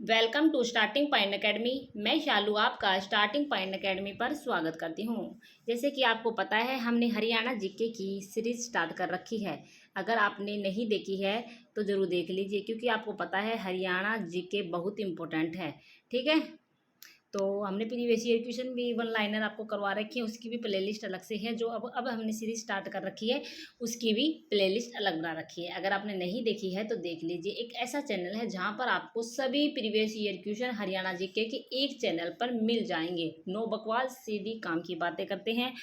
Welcome to starting point academy. मैं शालू आपका starting point academy पर स्वागत करती हूँ। जैसे कि आपको पता है हमने हरियाणा जीके की सीरीज स्टार्ट कर रखी है। अगर आपने नहीं देखी है तो ज़रूर देख लीजिए, क्योंकि आपको पता है हरियाणा जीके बहुत इम्पोर्टेंट है। ठीक है, तो हमने प्रीवियस ईयर क्वेश्चन भी वन लाइनर आपको करवा रखी है, उसकी भी प्लेलिस्ट अलग से है। जो अब हमने सीरीज स्टार्ट कर रखी है उसकी भी प्लेलिस्ट अलग बना रखी है। अगर आपने नहीं देखी है तो देख लीजिए। एक ऐसा चैनल है जहां पर आपको सभी previous year question Haryana GK के एक चैनल पर मिल जाएंगे। नो बकवास, सीधी काम की बातें करते हैं।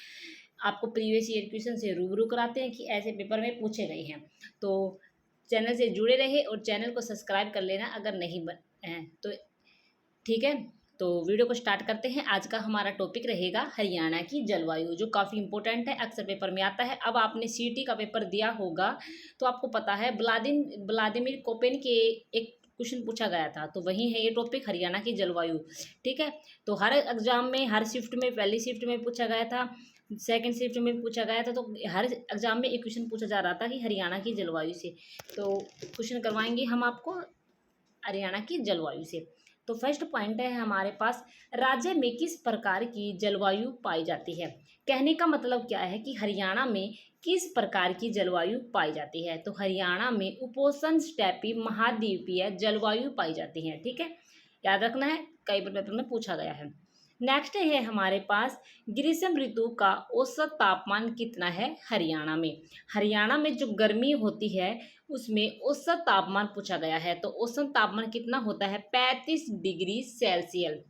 आपको प्रीवियस ईयर क्वेश्चन से रूबरू कराते हैं कि ऐसे पेपर में पूछे गए हैं। तो चैनल से जुड़े रहे और चैनल को सब्सक्राइब कर लेना अगर नहीं है तो। ठीक है, तो वीडियो को स्टार्ट करते हैं। आज का हमारा टॉपिक रहेगा हरियाणा की जलवायु, जो काफ़ी इंपॉर्टेंट है, अक्सर पेपर में आता है। अब आपने सीटी का पेपर दिया होगा तो आपको पता है व्लादिमीर कोपेन के एक क्वेश्चन पूछा गया था, तो वही है ये टॉपिक, हरियाणा की जलवायु। ठीक है, तो हर एग्जाम में, हर शिफ्ट में, पहली शिफ्ट में पूछा गया था, सेकंड शिफ्ट में पूछा गया था, तो हर एग्जाम में एक क्वेश्चन पूछा जा रहा था कि हरियाणा की जलवायु से। तो क्वेश्चन करवाएंगे हम आपको हरियाणा की जलवायु से। तो फर्स्ट पॉइंट है हमारे पास, राज्य में किस प्रकार की जलवायु पाई जाती है। कहने का मतलब क्या है कि हरियाणा में किस प्रकार की जलवायु पाई जाती है। तो हरियाणा में उपोष्ण स्टेपी महाद्वीपीय जलवायु पाई जाती है। ठीक है, याद रखना है, कई पेपर में पूछा गया है। नेक्स्ट है हमारे पास, ग्रीष्म ऋतु का औसत तापमान कितना है हरियाणा में। हरियाणा में जो गर्मी होती है उसमें औसत तापमान पूछा गया है। तो औसत तापमान कितना होता है, 35 डिग्री सेल्सियस।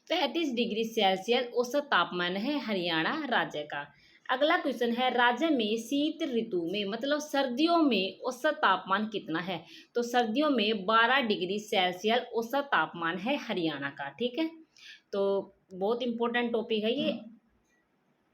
35 डिग्री सेल्सियस औसत तापमान है हरियाणा राज्य का। अगला क्वेश्चन है, राज्य में शीत ऋतु में मतलब सर्दियों में औसत तापमान कितना है। तो सर्दियों में 12 डिग्री सेल्सियस औसत तापमान है हरियाणा का। ठीक है, तो बहुत इंपॉर्टेंट टॉपिक है ये,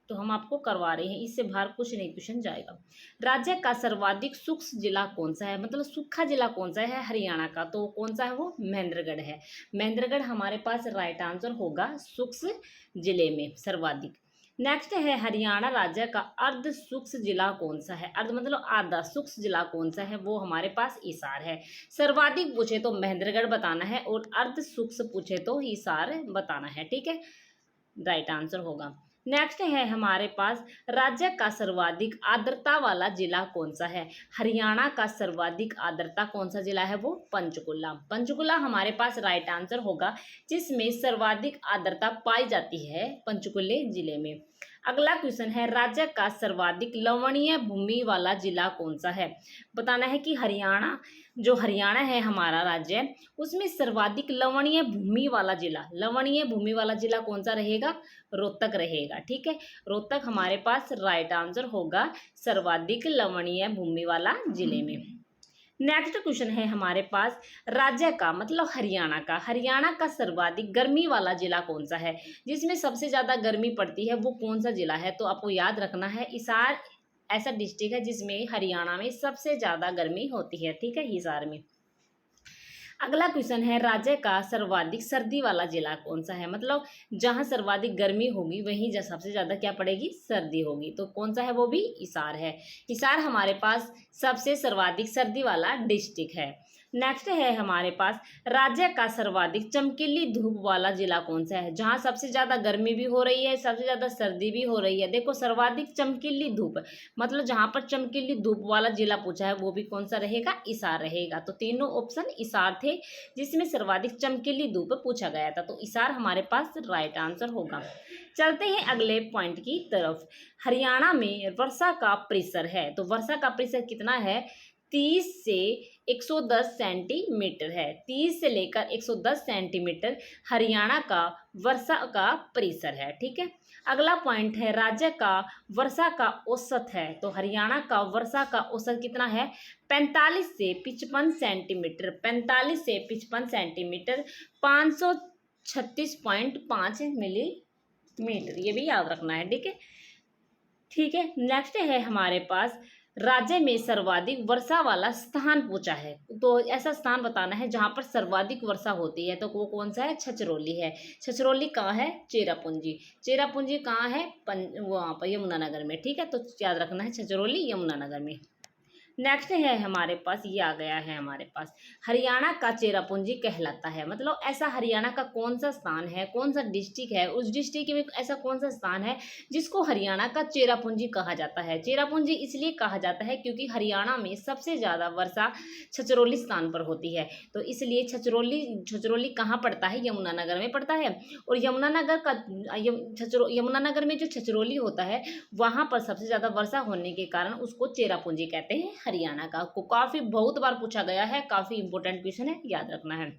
तो हम आपको करवा रहे हैं, इससे बाहर कुछ नहीं क्वेश्चन जाएगा। राज्य का सर्वाधिक शुष्क जिला कौन सा है, मतलब सूखा जिला कौन सा है हरियाणा का। तो कौन सा है वो, महेंद्रगढ़ है। महेंद्रगढ़ हमारे पास राइट आंसर होगा, शुष्क जिले में सर्वाधिक। नेक्स्ट है, हरियाणा राज्य का अर्ध शुष्क जिला कौन सा है। अर्ध मतलब आधा शुष्क जिला कौन सा है, वो हमारे पास हिसार है। सर्वाधिक पूछे तो महेंद्रगढ़ बताना है और अर्ध शुष्क पूछे तो हिसार बताना है। ठीक है, राइट आंसर होगा। नेक्स्ट है हमारे पास, राज्य का सर्वाधिक आर्द्रता वाला जिला कौन सा है। हरियाणा का सर्वाधिक आर्द्रता कौन सा जिला है, वो पंचकुला। पंचकुला हमारे पास राइट आंसर होगा, जिसमें सर्वाधिक आर्द्रता पाई जाती है पंचकुले जिले में। अगला क्वेश्चन है, राज्य का सर्वाधिक लवणीय भूमि वाला जिला कौन सा है। बताना है कि हरियाणा, जो हरियाणा है हमारा राज्य, उसमें सर्वाधिक लवणीय भूमि वाला जिला, लवणीय भूमि वाला जिला कौन सा रहेगा, रोहतक रहेगा। ठीक है, रोहतक हमारे पास राइट आंसर होगा, सर्वाधिक लवणीय भूमि वाला जिले में। नेक्स्ट क्वेश्चन है हमारे पास, राज्य का मतलब हरियाणा का सर्वाधिक गर्मी वाला जिला कौन सा है, जिसमें सबसे ज्यादा गर्मी पड़ती है, वो कौन सा जिला है। तो आपको याद रखना है, हिसार ऐसा डिस्ट्रिक्ट है जिसमें हरियाणा में सबसे ज्यादा गर्मी होती है। ठीक है, हिसार में। अगला क्वेश्चन है, राज्य का सर्वाधिक सर्दी वाला जिला कौन सा है, मतलब जहां सर्वाधिक गर्मी होगी वहीं सबसे ज्यादा क्या पड़ेगी, सर्दी होगी। तो कौन सा है, वो भी हिसार है। हिसार हमारे पास सबसे सर्वाधिक सर्दी वाला डिस्ट्रिक्ट है। नेक्स्ट है हमारे पास, राज्य का सर्वाधिक चमकीली धूप वाला जिला कौन सा है, जहां सबसे ज्यादा गर्मी भी हो रही है, सबसे ज्यादा सर्दी भी हो रही है। देखो, सर्वाधिक चमकीली धूप मतलब जहां पर चमकीली धूप वाला जिला पूछा है वो भी कौन सा रहेगा, हिसार रहेगा। तो तीनों ऑप्शन हिसार थे, जिसमें सर्वाधिक चमकीली धूप पूछा गया था, तो हिसार हमारे पास राइट आंसर होगा। चलते हैं अगले पॉइंट की तरफ। हरियाणा में वर्षा का प्रतिशत है, तो वर्षा का प्रतिशत कितना है, 30 से 110 सेंटीमीटर है। 30 से लेकर 110 सेंटीमीटर हरियाणा का वर्षा का प्रतिशत है। ठीक है, अगला पॉइंट है, राज्य का वर्षा का औसत है। तो हरियाणा का वर्षा का औसत कितना है, 45 से 55 सेंटीमीटर। 45 से 55 सेंटीमीटर, 536.5 मिलीमीटर, ये भी याद रखना है। ठीक है, ठीक है। नेक्स्ट है हमारे पास, राज्य में सर्वाधिक वर्षा वाला स्थान पूछा है, तो ऐसा स्थान बताना है जहां पर सर्वाधिक वर्षा होती है। तो वो कौन सा है, छछरौली है। छछरौली कहाँ है, चेरापूंजी। चेरापूंजी कहाँ है, वहाँ पर यमुनानगर में। ठीक है, तो याद रखना है, छछरौली यमुनानगर में। नेक्स्ट है हमारे पास, ये आ गया है हमारे पास, हरियाणा का चेरापूंजी कहलाता है। मतलब ऐसा हरियाणा का कौन सा स्थान है, कौन सा डिस्ट्रिक्ट है, उस डिस्ट्रिक्ट में ऐसा कौन सा स्थान है जिसको हरियाणा का चेरापूंजी कहा जाता है। चेरापूंजी इसलिए कहा जाता है क्योंकि हरियाणा में सबसे ज़्यादा वर्षा छछरौली स्थान पर होती है। तो इसलिए छछरौली छछरौली कहाँ पड़ता है, यमुनानगर में पड़ता है। और यमुनानगर का यमुनानगर में जो छछरौली होता है वहाँ पर सबसे ज़्यादा वर्षा होने के कारण उसको चेरापूंजी कहते हैं हरियाणा का। को काफ़ी बहुत बार पूछा गया है, काफ़ी इंपॉर्टेंट क्वेश्चन है, याद रखना है।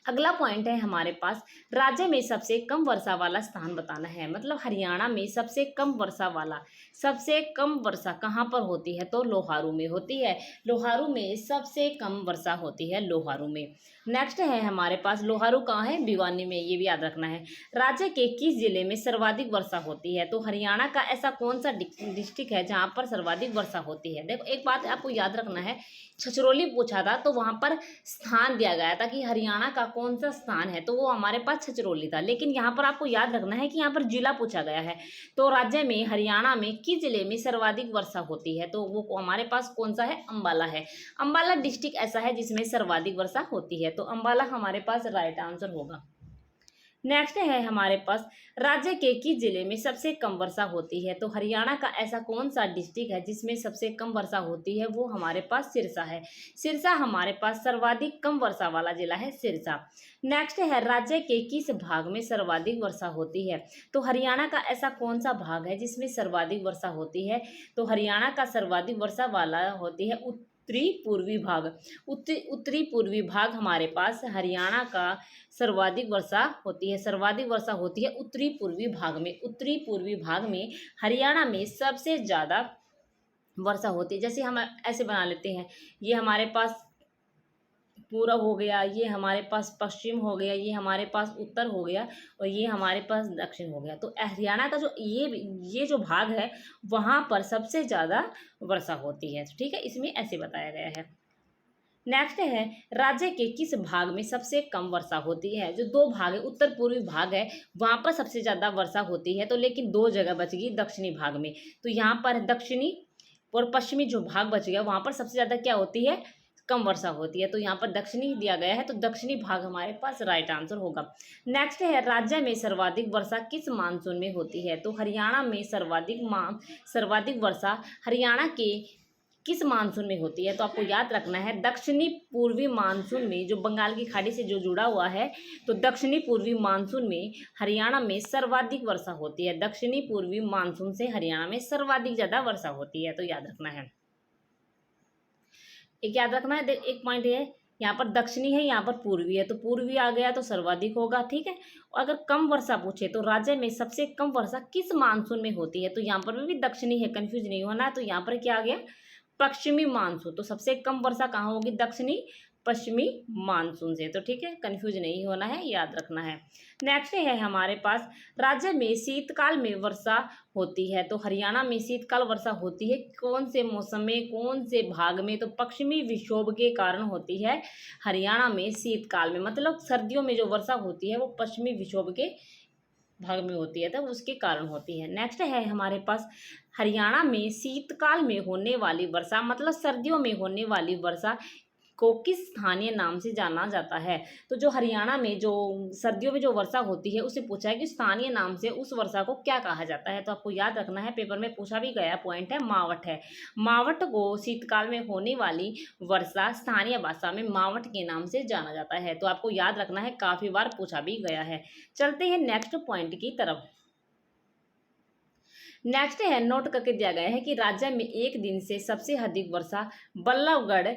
अगला पॉइंट है हमारे पास, राज्य में सबसे कम वर्षा वाला स्थान बताना है। मतलब हरियाणा में सबसे कम वर्षा वाला, सबसे कम वर्षा कहाँ पर होती है, तो लोहारू में होती है। लोहारू में सबसे कम वर्षा होती है, लोहारू में। नेक्स्ट है हमारे पास, लोहारू कहाँ है, भिवानी में, ये भी याद रखना है। राज्य के किस जिले में सर्वाधिक वर्षा होती है, तो हरियाणा का ऐसा कौन सा डिस्ट्रिक्ट है जहाँ पर सर्वाधिक वर्षा होती है। देखो एक बात आपको याद रखना है, छछरौली पूछा था तो वहाँ पर स्थान दिया गया था कि हरियाणा का कौन सा स्थान है, तो वो हमारे पास छछरौली था। लेकिन यहाँ पर आपको याद रखना है कि यहाँ पर जिला पूछा गया है। तो राज्य में हरियाणा में किस जिले में सर्वाधिक वर्षा होती है, तो वो हमारे पास कौन सा है, अंबाला है। अंबाला डिस्ट्रिक्ट ऐसा है जिसमें सर्वाधिक वर्षा होती है, तो अंबाला हमारे पास राइट आंसर होगा। नेक्स्ट है हमारे पास, राज्य के किस जिले में सबसे कम वर्षा होती है, तो हरियाणा का ऐसा कौन सा डिस्ट्रिक्ट है जिसमें सबसे कम वर्षा होती है, वो हमारे पास सिरसा है। सिरसा हमारे पास सर्वाधिक कम वर्षा वाला जिला है, सिरसा। नेक्स्ट है, राज्य के किस भाग में सर्वाधिक वर्षा होती है, तो हरियाणा का ऐसा कौन सा भाग है जिसमें सर्वाधिक वर्षा होती है, तो हरियाणा का सर्वाधिक वर्षा वाला होती है उत्तरी पूर्वी भाग। उत्तरी पूर्वी भाग हमारे पास हरियाणा का सर्वाधिक वर्षा होती है, सर्वाधिक वर्षा होती है उत्तरी पूर्वी भाग में। उत्तरी पूर्वी भाग में हरियाणा में सबसे ज़्यादा वर्षा होती है। जैसे हम ऐसे बना लेते हैं, ये हमारे पास पूरब हो गया, ये हमारे पास पश्चिम हो गया, ये हमारे पास उत्तर हो गया, और ये हमारे पास दक्षिण हो गया। तो हरियाणा का जो ये जो भाग है वहाँ पर सबसे ज़्यादा वर्षा होती है। ठीक है, इसमें ऐसे बताया गया है। नेक्स्ट है, राज्य के किस भाग में सबसे कम वर्षा होती है। जो दो भाग है, उत्तर पूर्वी भाग है वहाँ पर सबसे ज़्यादा वर्षा होती है, तो लेकिन दो जगह बच गई दक्षिणी भाग में। तो यहाँ पर दक्षिणी और पश्चिमी जो भाग बच गया वहाँ पर सबसे ज़्यादा क्या होती है, कम वर्षा होती है। तो यहाँ पर दक्षिणी दिया गया है, तो दक्षिणी भाग हमारे पास राइट आंसर होगा। नेक्स्ट है, राज्य में सर्वाधिक वर्षा किस मानसून में होती है, तो हरियाणा में सर्वाधिक वर्षा हरियाणा के किस मानसून में होती है, तो आपको याद रखना है दक्षिणी पूर्वी मानसून में, जो बंगाल की खाड़ी से जो जुड़ा हुआ है, तो दक्षिणी पूर्वी मानसून में हरियाणा में सर्वाधिक वर्षा होती है। दक्षिणी पूर्वी मानसून से हरियाणा में सर्वाधिक ज़्यादा वर्षा होती है, तो याद रखना है। एक याद रखना है, एक पॉइंट ये है, यहाँ पर दक्षिणी है, यहाँ पर पूर्वी है, तो पूर्वी आ गया तो सर्वाधिक होगा। ठीक है, अगर कम वर्षा पूछे तो राज्य में सबसे कम वर्षा किस मानसून में होती है, तो यहाँ पर भी दक्षिणी है, कंफ्यूज नहीं होना है। तो यहाँ पर क्या आ गया, पश्चिमी मानसून। तो सबसे कम वर्षा कहाँ होगी, दक्षिणी पश्चिमी मानसून से। तो ठीक है, कंफ्यूज नहीं होना है, याद रखना है। नेक्स्ट है हमारे पास, राज्य में शीतकाल में वर्षा होती है, तो हरियाणा में शीतकाल वर्षा होती है कौन से मौसम में, कौन से भाग में, तो पश्चिमी विक्षोभ के कारण होती है हरियाणा में शीतकाल में। मतलब सर्दियों में जो वर्षा होती है वो पश्चिमी विक्षोभ के भाग में होती है, तो उसके कारण होती है। नेक्स्ट है हमारे पास, हरियाणा में शीतकाल में होने वाली वर्षा, मतलब सर्दियों में होने वाली वर्षा को किस स्थानीय नाम से जाना जाता है, तो जो हरियाणा में जो सर्दियों में जो वर्षा होती है उसे पूछा है कि स्थानीय नाम से उस वर्षा को क्या कहा जाता है। तो आपको याद रखना है, पेपर में पूछा भी गया पॉइंट है, मावट है। मावट को शीतकाल में होने वाली वर्षा स्थानीय भाषा में मावट के नाम से जाना जाता है। तो आपको याद रखना है, काफ़ी बार पूछा भी गया है। चलते हैं नेक्स्ट पॉइंट की तरफ। नेक्स्ट है, नोट करके दिया गया है कि राज्य में एक दिन से सबसे अधिक वर्षा बल्लभगढ़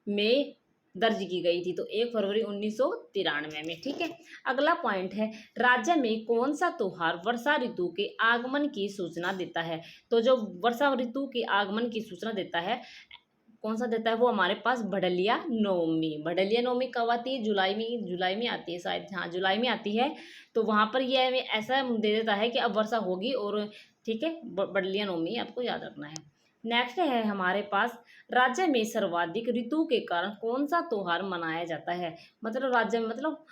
में दर्ज की गई थी, तो 1 फरवरी 1993 में। ठीक है, अगला पॉइंट है, राज्य में कौन सा त्योहार वर्षा ऋतु के आगमन की सूचना देता है, तो जो वर्षा ऋतु के आगमन की सूचना देता है, कौन सा देता है, वो हमारे पास भड़लिया नवमी। भड़लिया नवमी कब आती है, जुलाई में आती है शायद, हाँ जुलाई में आती है। तो वहाँ पर ये ऐसा दे देता है कि अब वर्षा होगी, और ठीक है, भड़लिया नवमी आपको याद रखना है। नेक्स्ट है हमारे पास, राज्य में सर्वाधिक ऋतु के कारण कौन सा त्योहार मनाया जाता है। मतलब राज्य में, मतलब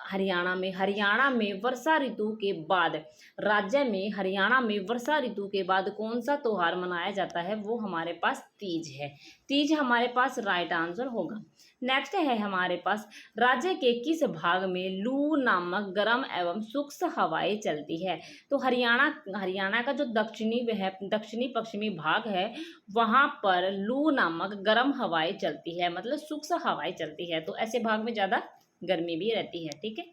हरियाणा में वर्षा ऋतु के बाद, राज्य में हरियाणा में वर्षा ऋतु के बाद कौन सा त्योहार मनाया जाता है, वो हमारे पास तीज है। तीज हमारे पास राइट आंसर होगा। नेक्स्ट है हमारे पास, राज्य के किस भाग में लू नामक गर्म एवं शुष्क हवाएं चलती है। तो हरियाणा का जो दक्षिणी पश्चिमी भाग है, वहां पर लू नामक गर्म हवाएं चलती है, मतलब शुष्क हवाएं चलती है, तो ऐसे भाग में ज़्यादा गर्मी भी रहती है। ठीक है।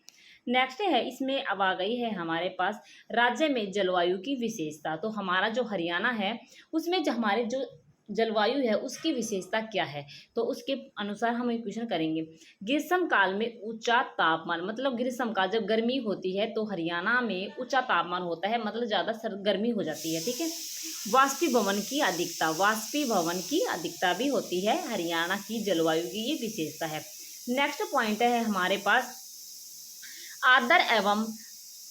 नेक्स्ट है, इसमें अब आ गई है हमारे पास राज्य में जलवायु की विशेषता। तो हमारा जो हरियाणा है, उसमें जो हमारे जो जलवायु है उसकी विशेषता क्या है, तो उसके अनुसार हम एक क्वेश्चन करेंगे। ग्रीष्म काल में ऊंचा तापमान, मतलब ग्रीष्म काल जब गर्मी होती है तो हरियाणा में ऊंचा तापमान होता है, मतलब ज़्यादा गर्मी हो जाती है। ठीक है। वाष्पीभवन की अधिकता भी होती है, हरियाणा की जलवायु की ये विशेषता है। नेक्स्ट पॉइंट है हमारे पास, आर्द्र एवं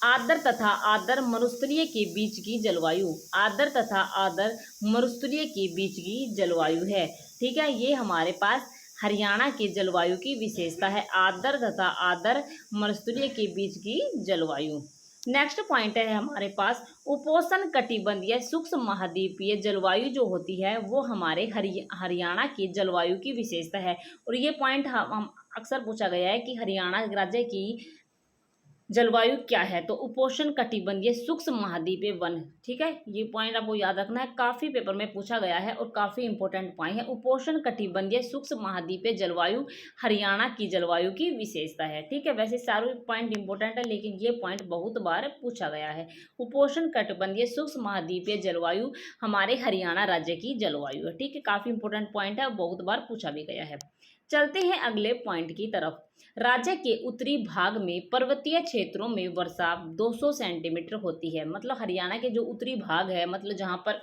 आर्द्र तथा आर्द्र मरुस्थलीय के बीच की जलवायु। आर्द्र तथा आर्द्र मरुस्थलीय के बीच की जलवायु है। ठीक है। ये हमारे पास हरियाणा के जलवायु की विशेषता है, आर्द्र तथा आर्द्र मरुस्थलीय के बीच की जलवायु। नेक्स्ट पॉइंट है हमारे पास, उपोष्ण कटिबंधीय शुष्क महाद्वीपीय जलवायु जो होती है वो हमारे हरियाणा की जलवायु की विशेषता है। और ये पॉइंट हम अक्सर पूछा गया है कि हरियाणा राज्य की जलवायु क्या है, तो उपोष्ण कटिबंधीय शुष्क महाद्वीपीय वन। ठीक है। ये पॉइंट आपको याद रखना है, काफी पेपर में पूछा गया है और काफी इंपॉर्टेंट पॉइंट है। उपोष्ण कटिबंधीय शुष्क महाद्वीपीय जलवायु हरियाणा की जलवायु की विशेषता है। ठीक है। वैसे सारे पॉइंट इंपॉर्टेंट है, लेकिन ये पॉइंट बहुत बार पूछा गया है। उपोष्ण कटिबंधीय शुष्क महाद्वीपीय जलवायु हमारे हरियाणा राज्य की जलवायु है। ठीक है। काफी इंपॉर्टेंट पॉइंट है और बहुत बार पूछा भी गया है। चलते हैं अगले पॉइंट की तरफ। राज्य के उत्तरी भाग में पर्वतीय क्षेत्रों में वर्षा 200 सेंटीमीटर होती है। मतलब हरियाणा के जो उत्तरी भाग है, मतलब जहाँ पर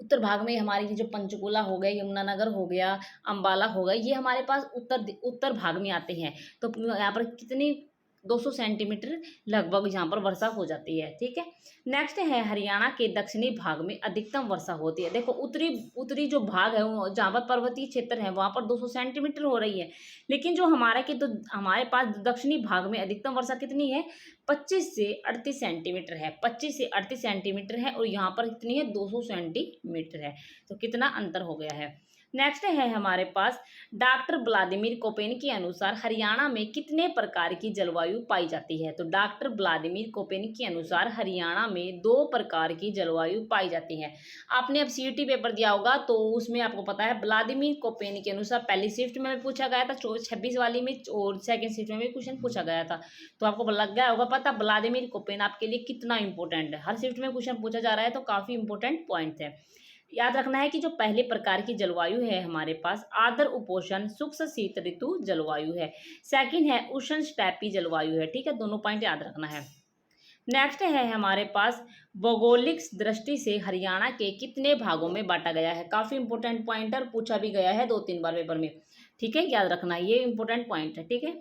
उत्तर भाग में हमारी जो पंचकुला हो गया, यमुनानगर हो गया, अंबाला हो गया, ये हमारे पास उत्तर भाग में आते हैं। तो यहाँ पर कितनी 200 सेंटीमीटर लगभग यहाँ पर वर्षा हो जाती है। ठीक है। नेक्स्ट है, हरियाणा के दक्षिणी भाग में अधिकतम वर्षा होती है। देखो उत्तरी जो भाग है जहाँ पर पर्वतीय क्षेत्र है वहाँ पर 200 सेंटीमीटर हो रही है, लेकिन जो हमारे पास दक्षिणी भाग में अधिकतम वर्षा कितनी है, 25 से 38 सेंटीमीटर है। 25 से 38 सेंटीमीटर है और यहाँ पर कितनी है, 200 सेंटीमीटर है। तो कितना अंतर हो गया है। नेक्स्ट है हमारे पास, डॉक्टर व्लादिमीर कोपेन के अनुसार हरियाणा में कितने प्रकार की जलवायु पाई जाती है। तो डॉक्टर व्लादिमीर कोपेन के अनुसार हरियाणा में 2 प्रकार की जलवायु पाई जाती है। आपने अब सीईटी पेपर दिया होगा तो उसमें आपको पता है व्लादिमीर कोपेन के अनुसार पहली शिफ्ट में पूछा गया था 26 वाली में, और सेकंड शिफ्ट में भी क्वेश्चन पूछा गया था। तो आपको लग गया होगा पता व्लादिमीर कोपेन आपके लिए कितना इंपॉर्टेंट है। हर शिफ्ट में क्वेश्चन पूछा जा रहा है, तो काफी इंपॉर्टेंट पॉइंट है। याद रखना है कि जो पहले प्रकार की जलवायु है हमारे पास आर्द्र उपोष्ण शुष्क शीत ऋतु जलवायु है। सेकंड है उष्ण स्टेपी जलवायु है। ठीक है। दोनों पॉइंट याद रखना है। नेक्स्ट है हमारे पास, भौगोलिक दृष्टि से हरियाणा के कितने भागों में बांटा गया है। काफी इंपॉर्टेंट पॉइंटर पूछा भी गया है 2-3 बार पेपर में। ठीक है। याद रखना ये इंपॉर्टेंट पॉइंट है। ठीक है।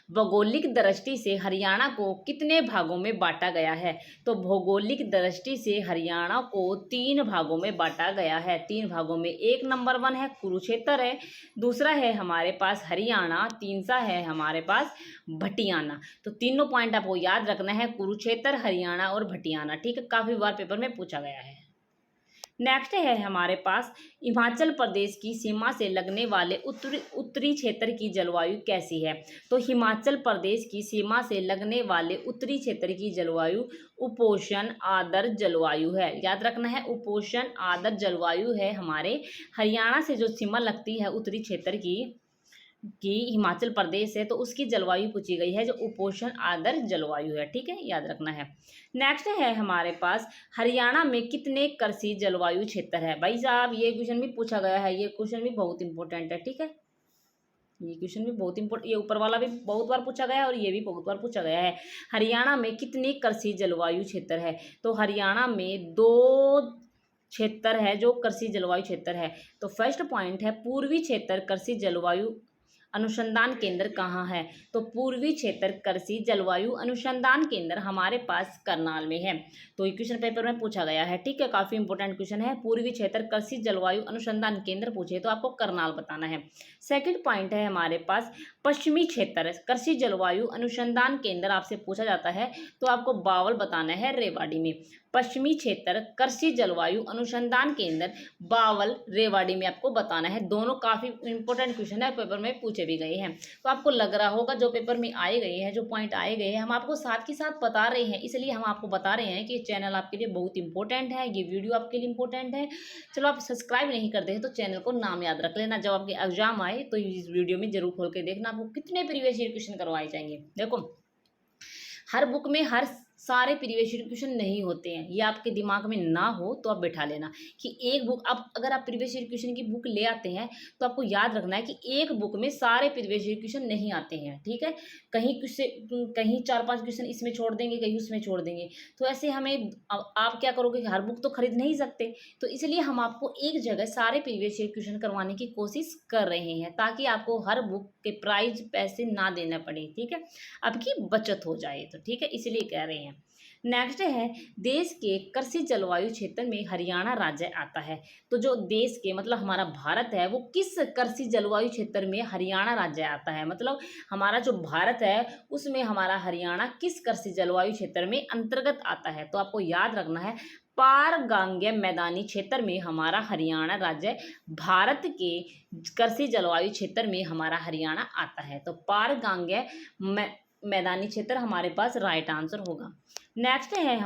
भौगोलिक दृष्टि से हरियाणा को कितने भागों में बांटा गया है। तो भौगोलिक दृष्टि से हरियाणा को 3 भागों में बांटा गया है। 3 भागों में, 1 नंबर 1 है कुरुक्षेत्र है, दूसरा है हमारे पास हरियाणा, तीसरा है हमारे पास भटियाना। तो तीनों पॉइंट आपको याद रखना है, कुरुक्षेत्र, हरियाणा और भटियाना। ठीक है। काफी बार पेपर में पूछा गया है। नेक्स्ट है हमारे पास, हिमाचल प्रदेश की सीमा से लगने वाले उत्तरी क्षेत्र की जलवायु कैसी है। तो हिमाचल प्रदेश की सीमा से लगने वाले उत्तरी क्षेत्र की जलवायु उपोष्ण आर्द्र जलवायु है। याद रखना है, उपोष्ण आर्द्र जलवायु है। हमारे हरियाणा से जो सीमा लगती है उत्तरी क्षेत्र की हिमाचल प्रदेश है, तो उसकी जलवायु पूछी गई है जो उपोष्ण आर्द्र जलवायु है। ठीक है। याद रखना है। नेक्स्ट है हमारे पास, हरियाणा में कितने कृषि जलवायु क्षेत्र है। भाई साहब ये क्वेश्चन भी पूछा गया है, ये क्वेश्चन भी बहुत इंपॉर्टेंट है। ठीक है। ये क्वेश्चन भी बहुत इंपॉर्टेंट, ये ऊपर वाला भी बहुत बार पूछा गया है और ये भी बहुत बार पूछा गया है। हरियाणा में कितने कृषि जलवायु क्षेत्र है। तो हरियाणा में 2 क्षेत्र है जो कृषि जलवायु क्षेत्र है। तो फर्स्ट पॉइंट है पूर्वी क्षेत्र कृषि जलवायु अनुसंधान केंद्र कहाँ है? तो पूर्वी क्षेत्र कृषि जलवायु अनुसंधान केंद्र हमारे पास करनाल में है। तो ये क्वेश्चन पेपर में पूछा गया है, ठीक है, काफ़ी इंपॉर्टेंट क्वेश्चन है। पूर्वी क्षेत्र कृषि जलवायु अनुसंधान केंद्र पूछे तो आपको करनाल बताना है। सेकंड पॉइंट है हमारे पास पश्चिमी क्षेत्र कृषि जलवायु अनुसंधान केंद्र आपसे पूछा जाता है तो आपको बावल बताना है रेवाड़ी में। पश्चिमी क्षेत्र कृषि जलवायु अनुसंधान केंद्र बावल रेवाड़ी में आपको बताना है। दोनों काफ़ी इंपॉर्टेंट क्वेश्चन है, पेपर में पूछे भी गए हैं। तो आपको लग रहा होगा जो पेपर में आए गए हैं, जो पॉइंट आए गए हैं, हम आपको साथ के साथ बता रहे हैं, इसलिए हम आपको बता रहे हैं कि चैनल आपके लिए बहुत इंपॉर्टेंट है, ये वीडियो आपके लिए इंपॉर्टेंट है। चलो, आप सब्सक्राइब नहीं करते हैं तो चैनल को नाम याद रख लेना। जब आपके एग्जाम आए तो इस वीडियो में जरूर खोल के देखना आपको कितने प्रीवियस ईयर क्वेश्चन करवाए जाएंगे। देखो, हर बुक में हर सारे प्रीवियस ईयर क्वेश्चन नहीं होते हैं, ये आपके दिमाग में ना हो तो आप बैठा लेना कि एक बुक, अब अगर आप प्रीवियस ईयर क्वेश्चन की बुक ले आते हैं तो आपको याद रखना है कि एक बुक में सारे प्रीवियस ईयर क्वेश्चन नहीं आते हैं, ठीक है। कहीं 4-5 क्वेश्चन इसमें छोड़ देंगे, कहीं उसमें छोड़ देंगे, तो ऐसे हमें आप क्या करोगे, हर बुक तो खरीद नहीं सकते, तो इसलिए हम आपको एक जगह सारे प्रीवियस ईयर क्वेश्चन करवाने की कोशिश कर रहे हैं ताकि आपको हर बुक के प्राइज पैसे ना देना पड़े, ठीक है, आपकी बचत हो जाए, तो ठीक है, इसलिए कह रहे हैं। नेक्स्ट है, देश के कृषि जलवायु क्षेत्र में हरियाणा राज्य आता है। तो जो देश के मतलब हमारा भारत है वो किस कृषि जलवायु क्षेत्र में हरियाणा राज्य आता है, मतलब हमारा जो भारत है उसमें हमारा हरियाणा किस कृषि जलवायु क्षेत्र में अंतर्गत आता है। तो आपको याद रखना है, पारगंगे मैदानी क्षेत्र में हमारा हरियाणा राज्य भारत के कृषि जलवायु क्षेत्र में हमारा हरियाणा आता है। तो पारगंगे मैदानी क्षेत्र हमारे पास राइट आंसर होगा। नेक्स्ट है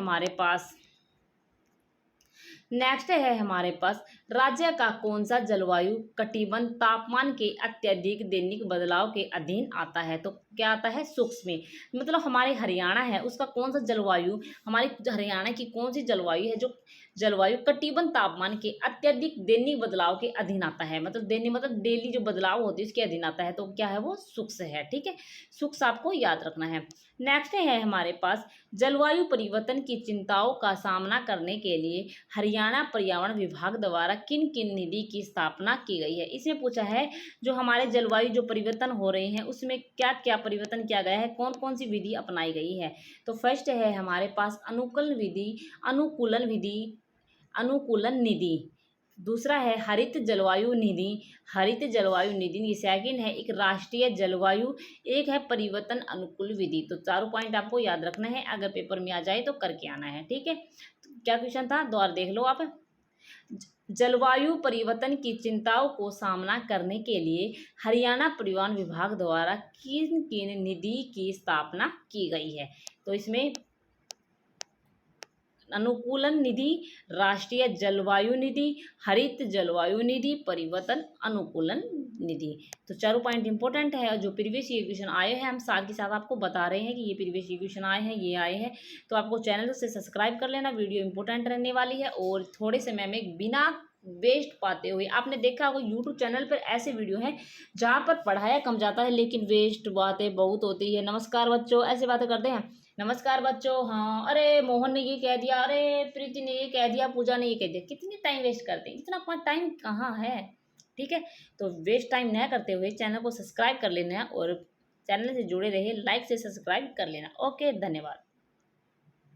हमारे पास राज्य का कौन सा जलवायु कटिबंध तापमान के अत्यधिक दैनिक बदलाव के अधीन आता है। तो क्या आता है, सूक्ष्म, मतलब हमारे हरियाणा है उसका कौन सा जलवायु, हमारी हरियाणा की कौन सी जलवायु है जो जलवायु कटिबंध तापमान के अत्यधिक दैनिक बदलाव के अधीन आता है, मतलब दैनिक मतलब डेली जो बदलाव होती है उसके अधीन आता है। तो क्या है, वो सूक्ष्म है, ठीक है, सूक्ष्म आपको याद रखना है। नेक्स्ट है हमारे पास जलवायु परिवर्तन की चिंताओं का सामना करने के लिए हरियाणा पर्यावरण विभाग द्वारा किन किन निधि की स्थापना की गई है। इसमें पूछा है जो हमारे जलवायु जो परिवर्तन हो रहे हैं उसमें क्या क्या परिवर्तन किया गया है, कौन कौन सी विधि अपनाई गई है। तो फर्स्ट है हमारे पास अनुकूलन निधि, दूसरा है हरित जलवायु निधि, ये सेकंड है एक राष्ट्रीय जलवायु, एक है परिवर्तन अनुकूल विधि। तो चारों पॉइंट आपको याद रखना है, अगर पेपर में आ जाए तो करके आना है, ठीक है। तो क्या क्वेश्चन था, दोबारा देख लो आप। जलवायु परिवर्तन की चिंताओं को सामना करने के लिए हरियाणा परिवहन विभाग द्वारा किन किन निधि की स्थापना की गई है। तो इसमें अनुकूलन निधि, राष्ट्रीय जलवायु निधि, हरित जलवायु निधि, परिवर्तन अनुकूलन निधि। तो चारों पॉइंट इंपॉर्टेंट है, जो प्रीवियस ईयर क्वेश्चन आए हैं हम साथ के साथ आपको बता रहे हैं कि ये प्रीवियस ईयर क्वेश्चन आए हैं, ये आए हैं। तो आपको चैनल से सब्सक्राइब कर लेना, वीडियो इंपॉर्टेंट रहने वाली है। और थोड़े समय में बिना वेस्ट पाते हुए, आपने देखा होगा यूट्यूब चैनल पर ऐसे वीडियो हैं जहाँ पर पढ़ाया कम जाता है लेकिन वेस्ट बातें बहुत होती है। नमस्कार बच्चों, ऐसे बातें करते हैं, नमस्कार बच्चों, हाँ, अरे मोहन ने ये कह दिया, अरे प्रीति ने ये कह दिया, पूजा ने ये कह दिया, कितनी टाइम वेस्ट करते हैं, इतना टाइम कहाँ है, ठीक है। तो वेस्ट टाइम न करते हुए चैनल को सब्सक्राइब कर लेना है और चैनल से जुड़े रहिए, लाइक से सब्सक्राइब कर लेना। ओके, धन्यवाद।